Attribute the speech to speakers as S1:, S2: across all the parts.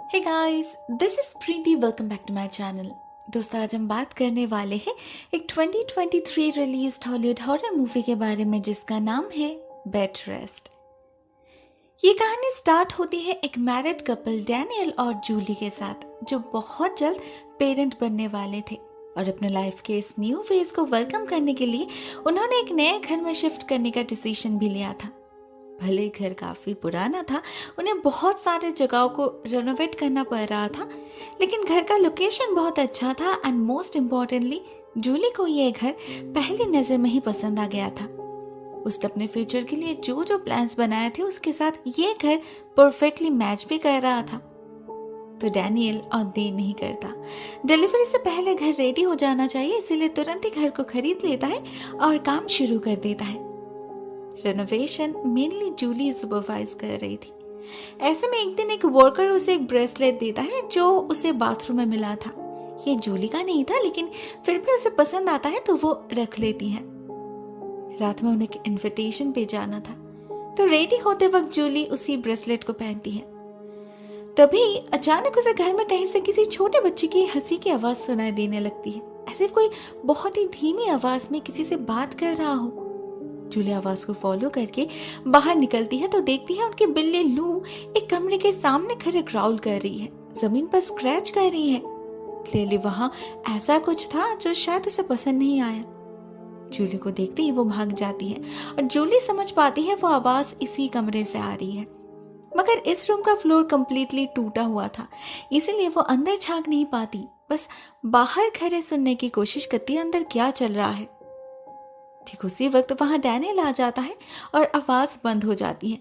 S1: Hey guys, this is Preeti. Welcome back to my channel. दोस्तों, आज हम बात करने वाले हैं एक 2023 रिलीज हॉलीवुड हॉरर मूवी के बारे में जिसका नाम है बेड रेस्ट। ये कहानी स्टार्ट होती है एक मैरिड कपल डैनियल और जूली के साथ, जो बहुत जल्द पेरेंट बनने वाले थे और अपने लाइफ के इस न्यू फेज को वेलकम करने के लिए उन्होंने एक नए घर में शिफ्ट करने का डिसीजन भी लिया था। भले ही घर काफी पुराना था, उन्हें बहुत सारे जगहों को रेनोवेट करना पड़ रहा था, लेकिन घर का लोकेशन बहुत अच्छा था एंड मोस्ट इम्पोर्टेंटली जूली को ये घर पहली नजर में ही पसंद आ गया था। उसने अपने फ्यूचर के लिए जो जो प्लान्स बनाए थे उसके साथ ये घर परफेक्टली मैच भी कर रहा था। तो डैनियल और देर नहीं करता, डिलीवरी से पहले घर रेडी हो जाना चाहिए, इसीलिए तुरंत ही घर को खरीद लेता है और काम शुरू कर देता है। रेनोवेशन मेनली जूली सुपरवाइज कर रही थी। ऐसे में एक दिन एक वर्कर उसे एक ब्रेसलेट देता है जो उसे बाथरूम में मिला था। ये जूली का नहीं था, लेकिन फिर भी उसे पसंद आता है तो वो रख लेती है। रात में उन्हें एक इनविटेशन पे जाना था, तो रेडी होते वक्त जूली उसी ब्रेसलेट को पहनती है। तभी अचानक उसे घर में कहीं से किसी छोटे बच्चे की हंसी की आवाज सुनाई देने लगती है, ऐसे कोई बहुत ही धीमी आवाज में किसी से बात कर रहा हो। जूली आवाज को फॉलो करके बाहर निकलती है तो देखती है उनकी बिल्ली लू एक कमरे के सामने खड़े ग्राउल कर रही है, जमीन पर स्क्रैच कर रही है। क्लियरली वहां ऐसा कुछ था जो शायद उसे पसंद नहीं आया। जूली को देखते ही वो भाग जाती है और जूली समझ पाती है वो आवाज इसी कमरे से आ रही है, मगर इस रूम का फ्लोर कंप्लीटली टूटा हुआ था, इसीलिए वो अंदर झांक नहीं पाती, बस बाहर खड़े सुनने की कोशिश करती है अंदर क्या चल रहा है। ठीक उसी वक्त वहां डैनियल आ जाता है और आवाज बंद हो जाती है।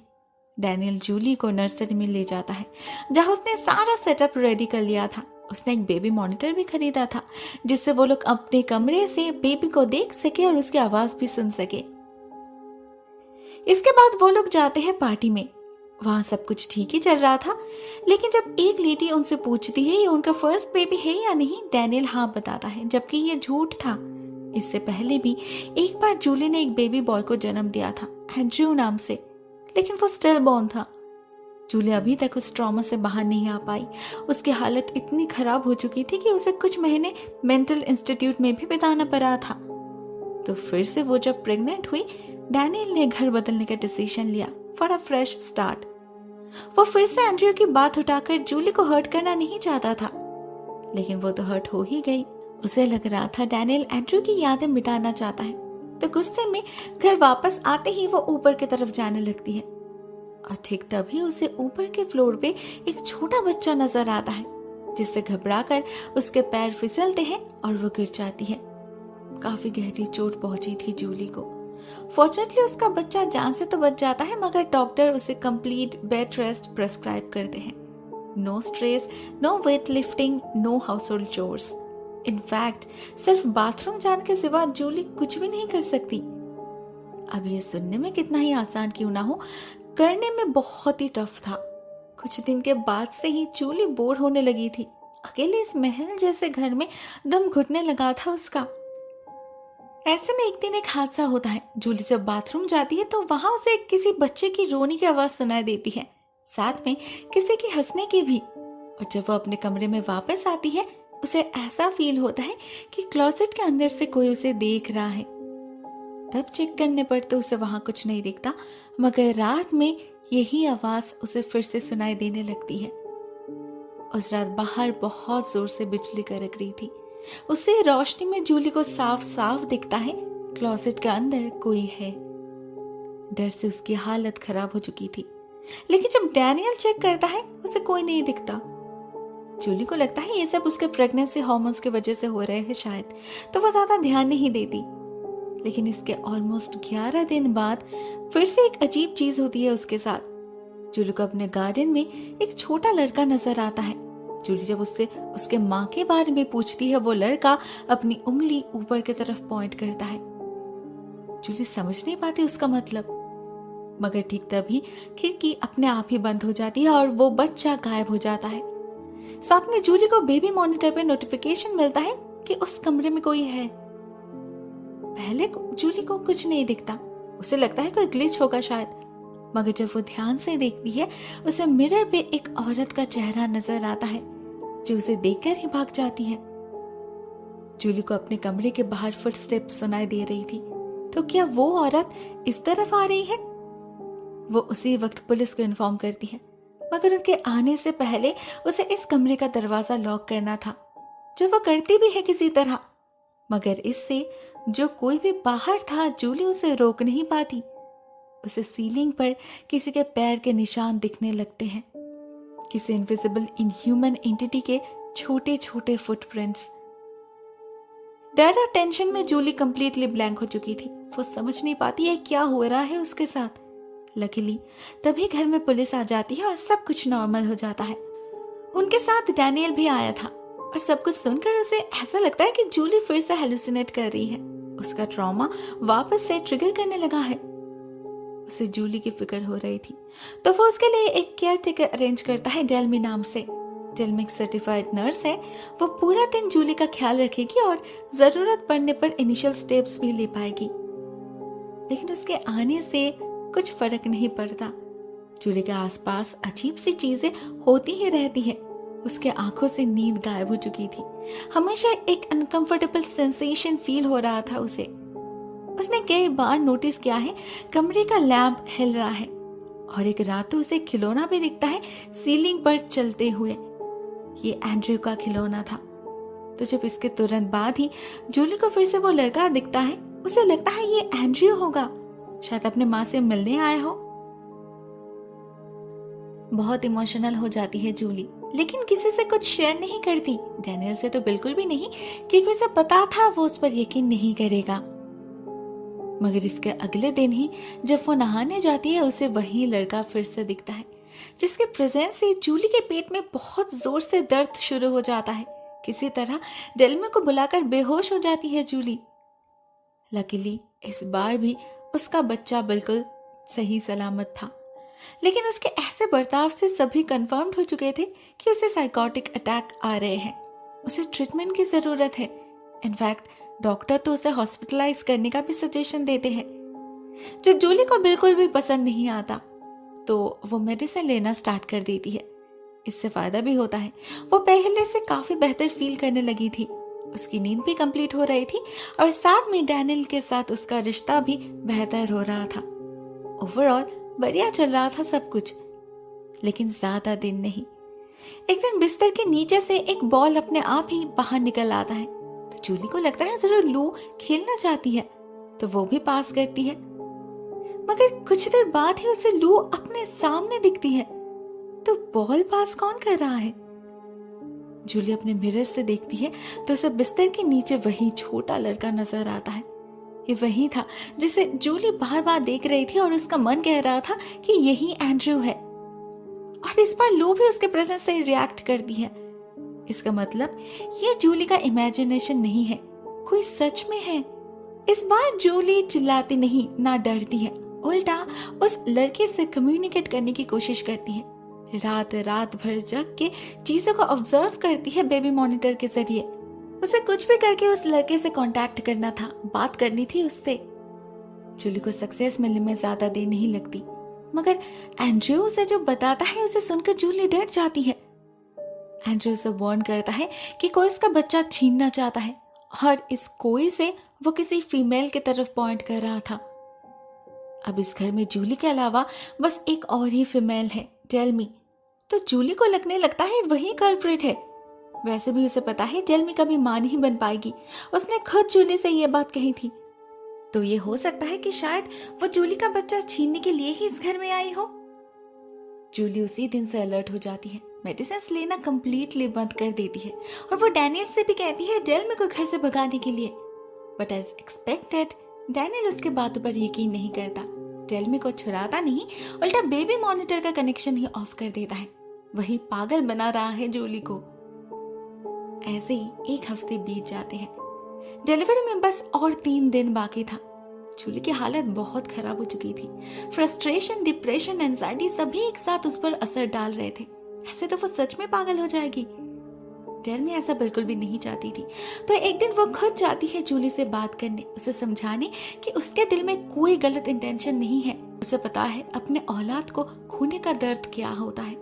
S1: डैनियल जूली को नर्सरी में ले जाता है जहां उसने सारा सेटअप रेडी कर लिया था। उसने एक बेबी मॉनिटर भी खरीदा था जिससे वो लोग अपने कमरे से बेबी को देख सके और उसकी आवाज भी सुन सके। इसके बाद वो लोग जाते हैं पार्टी में। वहां सब कुछ ठीक ही चल रहा था, लेकिन जब एक लेडी उनसे पूछती है ये उनका फर्स्ट बेबी है या नहीं, डैनियल हाँ बताता है, जबकि ये झूठ था। इससे पहले भी एक बार जूली ने एक बेबी बॉय को जन्म दिया था एंड्रयू नाम से, लेकिन वो स्टिल बॉर्न था। जूली अभी तक उस ट्रॉमा से बाहर नहीं आ पाई। उसकी हालत इतनी खराब हो चुकी थी कि उसे कुछ महीने मेंटल इंस्टीट्यूट में भी बिताना पड़ा था। तो फिर से वो जब प्रेग्नेंट हुई, डैनियल ने घर बदलने का डिसीजन लिया फॉर अ फ्रेश स्टार्ट। वो फिर से एंड्रयू की बात उठाकर जूली को हर्ट करना नहीं चाहता था, लेकिन वो तो हर्ट हो ही गई। उसे लग रहा था डैनियल एंड्रयू की यादें मिटाना चाहता है, तो गुस्से में घर वापस आते ही वो ऊपर की तरफ जाने लगती है और ठीक तभी उसे ऊपर के फ्लोर पे एक छोटा बच्चा नजर आता है, जिससे घबराकर उसके पैर फिसलते हैं और वो गिर जाती है। काफी गहरी चोट पहुंची थी जूली को। फॉर्चुनेटली उसका बच्चा जान से तो बच जाता है, मगर डॉक्टर उसे कंप्लीट बेड रेस्ट प्रेस्क्राइब करते हैं। No stress, no weight lifting, no household chores. In fact सिर्फ बाथरूम जाने के सिवा जूली कुछ भी नहीं कर सकती। अब ये सुनने में कितना ही आसान क्यों ना हो, करने में बहुत ही टफ था। कुछ दिन के बाद से ही जूली बोर होने लगी थी। अकेले इस महल जैसे घर में दम घुटने लगा था उसका। ऐसे में एक दिन एक हादसा होता है। जूली जब बाथरूम जाती है तो वहां उसे किसी बच्चे की रोने की आवाज सुनाई देती है, साथ में किसी की हंसने की भी। और जब वो अपने कमरे में वापस आती है, उसे ऐसा फील होता है कि क्लोसेट के अंदर से कोई उसे देख रहा है। तब चेक करने पर तो उसे वहां कुछ नहीं दिखता, मगर रात में यही आवाज उसे फिर से सुनाई देने लगती है। उस रात बाहर बहुत जोर से बिजली कड़क रही थी। उसे रोशनी में जूली को साफ साफ दिखता है क्लोसेट के अंदर कोई है। डर से उसकी हालत खराब हो चुकी थी, लेकिन जब डैनियल चेक करता है उसे कोई नहीं दिखता। जूली को लगता है ये सब उसके प्रेगनेंसी हार्मोन्स की वजह से हो रहे हैं शायद, तो वो ज्यादा ध्यान नहीं देती। लेकिन इसके ऑलमोस्ट 11 दिन बाद फिर से एक अजीब चीज होती है उसके साथ। जूली को अपने गार्डन में एक छोटा लड़का नजर आता है। जूली जब उससे उसके माँ के बारे में पूछती है, वो लड़का अपनी उंगली ऊपर की तरफ पॉइंट करता है। जूली समझ नहीं पाती उसका मतलब, मगर ठीक तभी खिड़की अपने आप ही बंद हो जाती है और वो बच्चा गायब हो जाता है। साथ में जूली को बेबी मॉनिटर पे नोटिफिकेशन मिलता है कि उस कमरे में कोई है। पहले जूली को कुछ नहीं दिखता, उसे लगता है कोई ग्लिच होगा शायद, मगर जब वो ध्यान से देखती है उसे मिरर पे एक औरत का चेहरा नजर आता है जो उसे देखकर ही भाग जाती है। जूली को अपने कमरे के बाहर फुटस्टेप्स सुनाई दे रही थी। तो क्या वो औरत इस तरफ आ रही है? वो उसी वक्त पुलिस को इन्फॉर्म करती है, मगर उनके आने से पहले उसे इस कमरे का दरवाजा लॉक करना था, जो वो करती भी है किसी तरह। मगर इससे जो कोई भी बाहर था, जूली उसे रोक नहीं पाती। उसे सीलिंग पर किसी के पैर के निशान दिखने लगते हैं, किसी इनविजिबल इनह्यूमन एंटिटी के छोटे छोटे फुटप्रिंट्स। डर और टेंशन में जूली कंप्लीटली ब्लैंक हो चुकी थी। वो समझ नहीं पाती है क्या हो रहा है उसके साथ। लकीली तभी घर में पुलिस आ जाती है और सब कुछ नॉर्मल हो जाता है। उनके साथ डैनियल भी आया था और सब कुछ सुनकर उसे ऐसा लगता है कि जूली फिर से हेलुसिनेट कर रही है। उसका ट्रॉमा वापस से ट्रिगर करने लगा है। उसे जूली की फिक्र हो रही थी, तो वो उसके लिए एक केयर टेकर अरेंज करता है डेल्मी नाम से। डेल्मी एक सर्टिफाइड नर्स है। वो पूरा दिन जूली का ख्याल रखेगी और जरूरत पड़ने पर इनिशियल स्टेप्स भी ले पाएगी। लेकिन उसके आने से कुछ फर्क नहीं पड़ता। जूली के आसपास अजीब सी चीजें होती ही रहती है। उसके आंखों से नींद गायब हो चुकी थी। हमेशा एक अनकंफर्टेबल सेंसेशन फील हो रहा था उसे। उसने कई बार नोटिस किया है कमरे का लैंप हिल रहा है और एक रात तो उसे खिलौना भी दिखता है सीलिंग पर चलते हुए। ये एंड्रयू का खिलौना था। तो जब इसके तुरंत बाद ही जूली को फिर से वो लड़का दिखता है, उसे लगता है ये एंड्रयू होगा, शायद अपने माँ से मिलने आया हो। बहुत इमोशनल हो जाती है जूली, लेकिन किसी से कुछ शेयर नहीं करती। डैनियल से तो बिल्कुल भी नहीं, क्योंकि उसे पता था वो उस पर यकीन नहीं करेगा। मगर इसके अगले दिन ही जब वो नहाने जाती है, उसे वही लड़का फिर से दिखता है, जिसके प्रेजेंस से जूली के पेट में बहुत जोर से दर्द शुरू हो जाता है। किसी तरह डेल्मी को बुलाकर बेहोश हो जाती है जूली। लकीली इस बार भी उसका बच्चा बिल्कुल सही सलामत था, लेकिन उसके ऐसे बर्ताव से सभी कंफर्म्ड हो चुके थे कि उसे साइकोटिक अटैक आ रहे हैं। उसे ट्रीटमेंट की जरूरत है। इनफैक्ट डॉक्टर तो उसे हॉस्पिटलाइज करने का भी सजेशन देते हैं, जो जूली को बिल्कुल भी पसंद नहीं आता। तो वो मेडिसिन लेना स्टार्ट कर देती है। इससे फायदा भी होता है। वो पहले से काफी बेहतर फील करने लगी थी। उसकी नींद भी कंप्लीट हो रही थी और साथ में डैनियल के साथ उसका रिश्ता भी बेहतर हो रहा था। ओवरऑल बढ़िया चल रहा था सब कुछ। लेकिन ज्यादा दिन नहीं। एक दिन बिस्तर के नीचे से एक बॉल अपने आप ही बाहर निकल आता है। तो जूली को लगता है जरूर लू खेलना चाहती है, तो वो भी पास करती है। मगर कुछ देर बाद ही उसे लू अपने सामने दिखती है। तो बॉल पास कौन कर रहा है? जूली अपने मिरर से देखती है तो उसे बिस्तर के नीचे वही छोटा लड़का नजर आता है। ये वही था जिसे जूली बार बार देख रही थी और उसका मन कह रहा था कि यही एंड्रयू है। और इस बार लू भी उसके प्रेजेंस से रिएक्ट करती है। इसका मतलब ये जूली का इमेजिनेशन नहीं है, कोई सच में है। इस बार जूली चिल्लाती नहीं, ना डरती है, उल्टा उस लड़के से कम्युनिकेट करने की कोशिश करती है। रात भर जग के चीजों को ऑब्जर्व करती है बेबी मॉनिटर के जरिए। उसे कुछ भी करके उस लड़के से कांटेक्ट करना था, बात करनी थी उससे। जूली को सक्सेस मिलने में ज्यादा देर नहीं लगती, मगर एंड्रयू उसे जो बताता है उसे सुनकर जूली डर जाती है। एंड्रयू उसे वार्न करता है कि कोई उसका बच्चा छीनना चाहता है और इस कोई से वो किसी फीमेल की तरफ पॉइंट कर रहा था। अब इस घर में जूली के अलावा बस एक और ही फीमेल है, डेल्मी। तो जूली को लगने लगता है वही कल्प्रिट है। वैसे भी उसे पता है डेल्मी कभी मां नहीं बन पाएगी। उसने खुद जूली से ये बात कही थी। तो ये हो सकता है कि शायद वो जूली का बच्चा छीनने के लिए ही इस घर में आई हो। जूली उसी दिन से अलर्ट हो जाती है, मेडिसिन लेना कंप्लीटली बंद कर देती है और वो डैनियल से भी कहती है डेल्मी को घर से भगाने के लिए। बट एज एक्सपेक्टेड डैनियल उसके बातों पर यकीन नहीं करता। डेल्मी को छुड़ाता नहीं, उल्टा बेबी मॉनिटर का कनेक्शन ही ऑफ कर देता है। वही पागल बना रहा है जूली को। ऐसे ही एक हफ्ते बीत जाते हैं। डिलीवरी में बस और 3 दिन बाकी था। जूली की हालत बहुत खराब हो चुकी थी। फ्रस्ट्रेशन, डिप्रेशन, एंजाइटी सभी एक साथ उस पर असर डाल रहे थे। ऐसे तो वो सच में पागल हो जाएगी। डेल्मी ऐसा बिल्कुल भी नहीं चाहती थी। तो एक दिन वो खुद जाती है जूली से बात करने, उसे समझाने कि उसके दिल में कोई गलत इंटेंशन नहीं है। उसे पता है अपने औलाद को खोने का दर्द क्या होता है।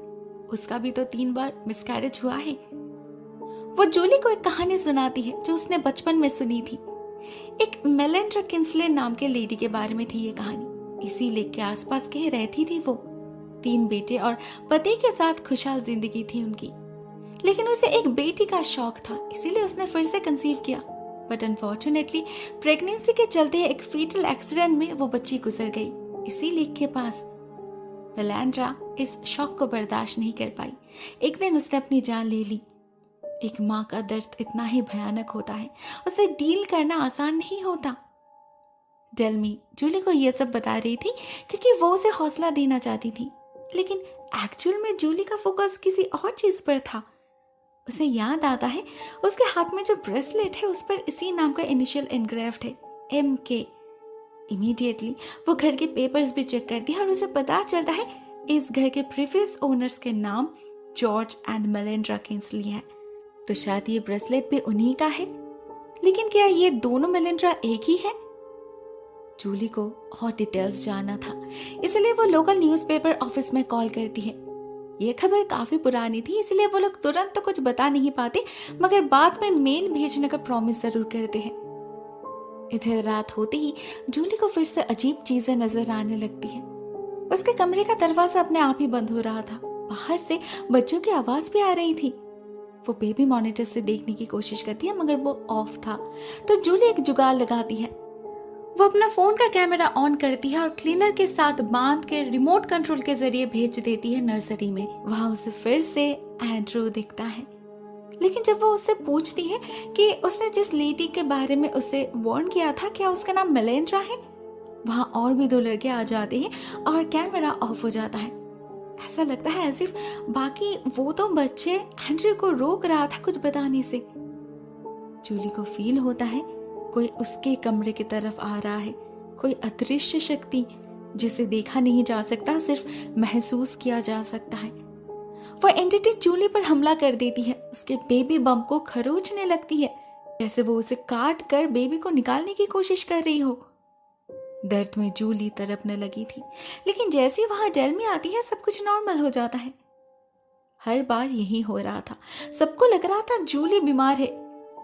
S1: उसका भी तो 3 बार मिसकैरेज हुआ है। वो जूली को एक कहानी सुनाती है जो उसने बचपन में सुनी थी। एक मेलिंडा किंसले नाम के लेडी के बारे में थी ये कहानी। इसी लेक के आसपास कहीं रहती थी वो। 3 बेटे और पति के साथ खुशहाल जिंदगी थी उनकी। लेकिन उसे एक बेटी का शौक था, इसीलिए उसने फिर से कंसीव किया। बट अनफॉर्चुनेटली प्रेगनेंसी के चलते एक फीटल एक्सीडेंट में वो बच्ची गुजर गई इसी लेक के पास। मेलिंडा इस शौक को बर्दाश्त नहीं कर पाई। एक दिन उसने अपनी जान ले ली। एक माँ का दर्द इतना ही भयानक होता है, उसे डील करना आसान नहीं होता। डेल्मी जूली को यह सब बता रही थी क्योंकि वो उसे हौसला देना चाहती थी, लेकिन एक्चुअल में जूली का फोकस किसी और चीज पर था। उसे याद आता है उसके हाथ में जो ब्रेसलेट है उस पर इसी नाम का इनिशियल एनग्रेव्ड है, MK। इमीडिएटली वो घर के पेपर्स भी चेक करती है और उसे पता चलता है इस घर के प्रीवियस ओनर्स के नाम जॉर्ज एंड मेलिंडा किंसली है। तो शायद ये ब्रेसलेट भी उन्हीं का है। लेकिन क्या ये दोनों मेलिंडा एक ही है? जूली को और डिटेल्स जानना था, इसलिए वो लोकल न्यूज़पेपर ऑफिस में कॉल करती है। ये खबर काफी पुरानी थी, इसलिए वो लोग तुरंत तो कुछ बता नहीं पाते, मगर बाद में मेल भेजने का प्रॉमिस जरूर करते हैं। इधर रात होते ही जूली को फिर से अजीब चीजें नजर आने लगती है। उसके कमरे का दरवाजा अपने आप ही बंद हो रहा था। बाहर से बच्चों की आवाज भी आ रही थी। वो बेबी मॉनिटर से देखने की कोशिश करती है, मगर वो ऑफ था। तो जूली एक जुगाड़ लगाती है। वो अपना फोन का कैमरा ऑन करती है और क्लीनर के साथ बांध के रिमोट कंट्रोल के जरिए भेज देती है नर्सरी में। वहां उसे फिर से एंड्रू दिखता है। लेकिन जब वो उससे पूछती है कि उसने जिस लेडी के बारे में उसे वार्न किया था, क्या उसका नाम मेलिंडा है, वहां और भी 2 लड़के आ जाते हैं और कैमरा ऑफ हो जाता है। ऐसा लगता है एज इफ बाकी वो तो बच्चे एंड्रू को रोक रहा था कुछ बताने से। जूली को फील होता है कोई उसके कमरे की तरफ आ रहा है, कोई अदृश्य शक्ति जिसे देखा नहीं जा सकता, सिर्फ महसूस किया जा सकता है। वो एंटिटी जूली पर हमला कर देती है, उसके बेबी बम को खरोचने लगती है, जैसे वो उसे काट कर बेबी को निकालने की कोशिश कर रही हो। दर्द में जूली तड़पने लगी थी, लेकिन जैसे ही वहां डेल्मी आती है सब कुछ नॉर्मल हो जाता है। हर बार यही हो रहा था। सबको लग रहा था जूली बीमार है,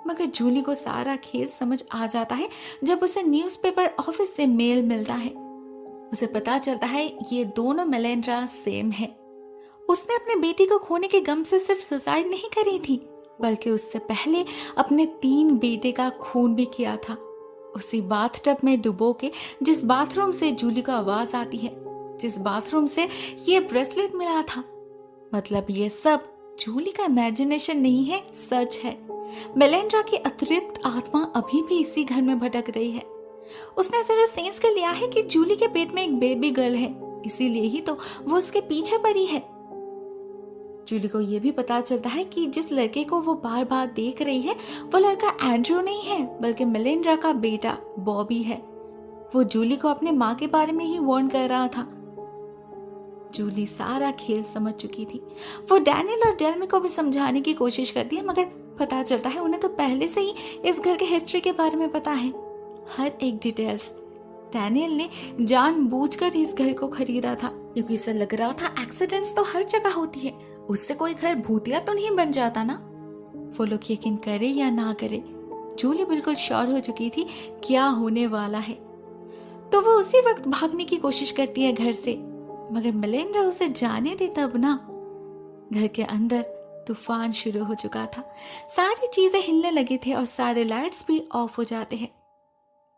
S1: मगर जूली को सारा खेल समझ आ जाता है जब उसे न्यूज़पेपर ऑफिस से मेल मिलता है। उसे पता चलता है ये दोनों मेलिंडा सेम है। उसने अपने बेटी को खोने के गम से सिर्फ सुसाइड नहीं करी थी, बल्कि उससे पहले अपने 3 बेटे का खून भी किया था, उसी बाथटब में डुबो के, जिस बाथरूम से जूली को आवाज आती है, जिस बाथरूम से ये ब्रेसलेट मिला था। मतलब ये सब जूली का इमेजिनेशन नहीं है, सच है। मेलिंडा की अतृप्त आत्मा अभी भी इसी घर में भटक रही है। उसने जरा सेंस कर लिया है कि जूली के पेट में एक बेबी गर्ल है, इसीलिए ही तो वो उसके पीछे पड़ी है। जूली को यह भी पता चलता है कि जिस लड़के को वो बार बार देख रही है वो लड़का एंड्रू नहीं है, बल्कि मेलिंडा का बेटा बॉबी है। वो जूली को अपने माँ के बारे में ही वार्न कर रहा था। जूली सारा खेल समझ चुकी थी। वो डैनियल और डेल्मी को भी समझाने की कोशिश करती है, मगर पता चलता है उन्हें तो पहले से ही इस घर के हिस्ट्री के बारे में पता है, हर एक डिटेल्स। डैनियल ने जानबूझकर इस घर को खरीदा था क्योंकि इसे लग रहा था एक्सीडेंट्स तो हर जगह होती है, उससे कोई घर भूतिया तो नहीं बन जाता ना। वो लोग यकीन करे या ना करे, जूली बिल्कुल श्योर हो चुकी थी क्या होने वाला है। तो वो उसी वक्त भागने की कोशिश करती है घर से, मगर मेलिंडा उसे जाने दे तब ना। घर के अंदर तूफान शुरू हो चुका था। सारी चीजें हिलने लगी थी और सारे लाइट्स भी ऑफ हो जाते हैं।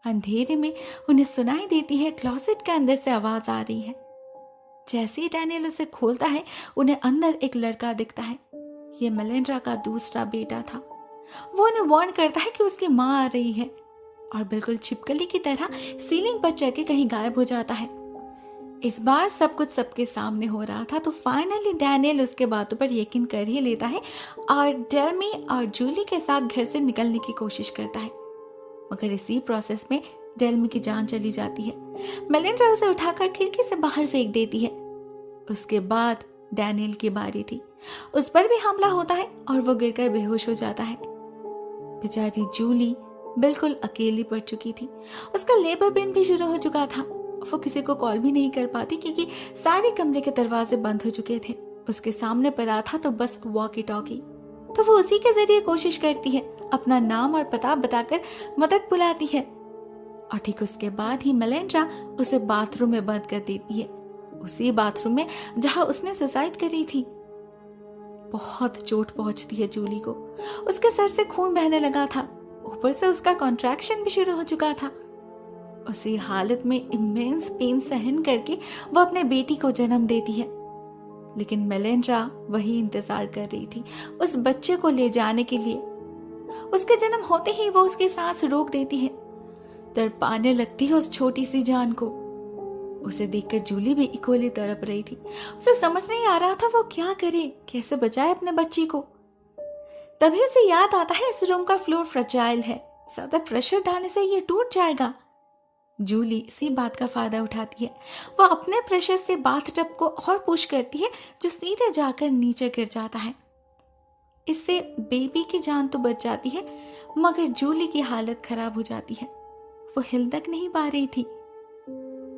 S1: अंधेरे में उन्हें सुनाई देती है क्लोसेट के अंदर से आवाज आ रही है। जैसे ही डैनियल उसे खोलता है उन्हें अंदर एक लड़का दिखता है। ये मेलिंडा का दूसरा बेटा था। वो उन्हें वार्न करता है कि उसकी माँ आ रही है और बिल्कुल छिपकली की तरह सीलिंग पर चढ़ के कहीं गायब हो जाता है। इस बार सब कुछ सबके सामने हो रहा था, तो फाइनली डैनियल उसके बातों पर यकीन कर ही लेता है और डेल्मी और जूली के साथ घर से निकलने की कोशिश करता है। मगर इसी प्रोसेस में डेल्मी की जान चली जाती है। मेलिंडा उसे उठाकर खिड़की से बाहर फेंक देती है। उसके बाद डैनियल की बारी थी। उस पर भी हमला होता है और वो गिरकर बेहोश हो जाता है। बेचारी जूली बिल्कुल अकेली पड़ चुकी थी। उसका लेबर पेन भी शुरू हो चुका था। वो किसी को कॉल भी नहीं कर पाती क्योंकि सारे कमरे के दरवाजे बंद हो चुके थे। उसके सामने पड़ा था तो बस वॉकी टॉकी, तो वो उसी के जरिए कोशिश करती है, अपना नाम और पता बताकर मदद बुलाती है। और ठीक उसके बाद ही मेलिंडा उसे बाथरूम में बंद कर देती है, उसी बाथरूम में जहां उसने सुसाइड करी थी। बहुत चोट पहुंचती है जूली को। उसके सर से खून बहने लगा था, ऊपर से उसका कॉन्ट्रैक्शन भी शुरू हो चुका था। उसी हालत में इमेंस पेन सहन करके वो अपने बेटी को जन्म देती है। लेकिन मेलिंडा वही इंतजार कर रही थी उस बच्चे को ले जाने के लिए। उसके जन्म होते ही वो उसकी सांस रोक देती है, तड़पाने लगती है उस छोटी सी जान को। उसे देखकर जूली भी इक्वली तड़प रही थी। उसे समझ नहीं आ रहा था वो क्या करे, कैसे बचाए अपने बच्ची को। तभी उसे याद आता है इस रूम का फ्लोर फ्रजाइल है, ज्यादा प्रेशर डालने से ये टूट जाएगा। जूली इसी बात का फायदा उठाती है। वो अपने प्रेशर से बाथटब को और पुश करती है जो सीधे जाकर नीचे गिर जाता है। इससे बेबी की जान तो बच जाती है, मगर जूली की हालत खराब हो जाती है। वो हिल तक नहीं पा रही थी।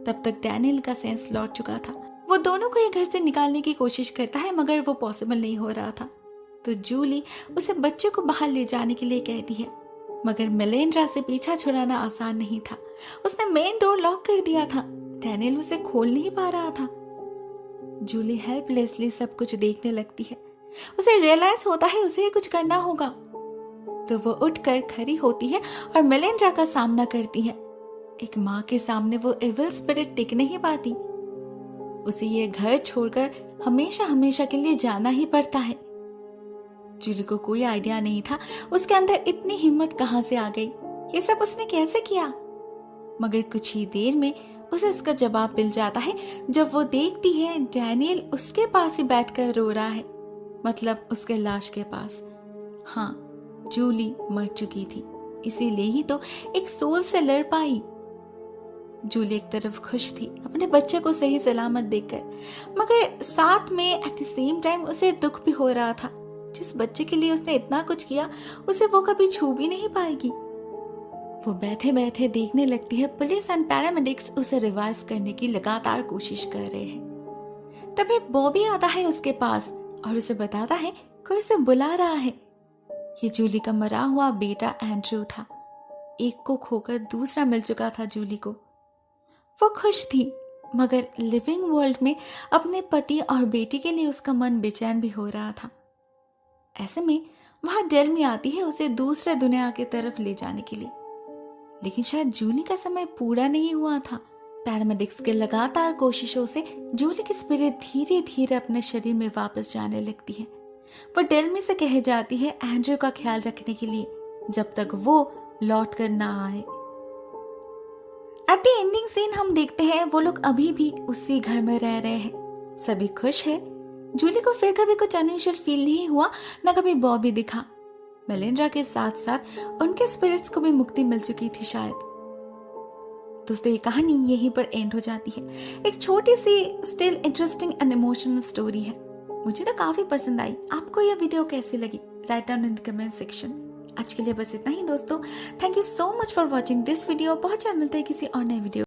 S1: तब तक डैनियल का सेंस लौट चुका था। वो दोनों को एक घर से निकालने की कोशिश करता है, मगर वो पॉसिबल नहीं हो रहा था। तो जूली उसे बच्चे को बाहर ले जाने के लिए कहती है, मगर मेलिंडा से पीछा छुड़ाना आसान नहीं था। उसने मेन डोर लॉक कर दिया था। डैनियल उसे खोल नहीं पा रहा था। जूली हेल्पलेसली सब कुछ देखने लगती है। उसे रियलाइज होता है उसे कुछ करना होगा, तो वो उठकर खड़ी होती है और मेलिंडा का सामना करती है। एक माँ के सामने वो एविल स्पिरिट टिक नहीं पाती। उसे ये घर छोड़कर हमेशा हमेशा के लिए जाना ही पड़ता है। जूली को कोई आइडिया नहीं था उसके अंदर इतनी हिम्मत कहां से आ गई, ये सब उसने कैसे किया। मगर कुछ ही देर में उसे इसका जवाब मिल जाता है जब वो देखती है डैनियल उसके पास ही बैठकर रो रहा है, मतलब उसके लाश के पास। हाँ, जूली मर चुकी थी, इसीलिए ही तो एक सोल से लड़ पाई। जूली एक तरफ खुश थी अपने बच्चे को सही सलामत देखकर, मगर साथ में एट द सेम टाइम उसे दुख भी हो रहा था। जिस बच्चे के लिए उसने इतना कुछ किया उसे वो कभी छू भी नहीं पाएगी। वो बैठे बैठे देखने लगती है पुलिस एंड पैरामेडिक्स उसे रिवाइव करने की लगातार कोशिश कर रहे हैं। तभी बॉबी आता है उसके पास और उसे बताता है कोई उसे बुला रहा है। ये जूली का मरा हुआ बेटा एंड्रू था। एक को खोकर दूसरा मिल चुका था जूली को। वो खुश थी, मगर लिविंग वर्ल्ड में अपने पति और बेटी के लिए उसका मन बेचैन भी हो रहा था। ऐसे में वहां डेल्मी आती है उसे दूसरे दुनिया की तरफ ले जाने के लिए, लेकिन शायद जूली का समय पूरा नहीं हुआ था। पैरामेडिक्स के लगातार कोशिशों से जूली की स्पिरिट धीरे धीरे अपने शरीर में वापस जाने लगती है। वो डेल्मी से कह जाती है एंड्रू का ख्याल रखने के लिए जब तक वो लौट कर ना आए। एट द एंडिंग सीन हम देखते हैं वो लोग अभी भी उसी घर में रह रहे हैं, सभी खुश है। जूली को फिर कभी कुछ अनयूजुअल फील नहीं हुआ, न कभी बॉबी दिखा। मेलिंडा के साथ साथ उनके स्पिरिट्स को भी मुक्ति मिल चुकी थी शायद। दोस्तों, ये कहानी यहीं पर एंड हो जाती है। एक छोटी सी still interesting and emotional story है। मुझे तो काफी पसंद आई। आपको यह वीडियो कैसी लगी? Write down in the comment section. आज के लिए बस इतना ही दोस्तों। Thank you so much for watching this video. बहुत जल्द मिलते हैं किसी और नए वीडियो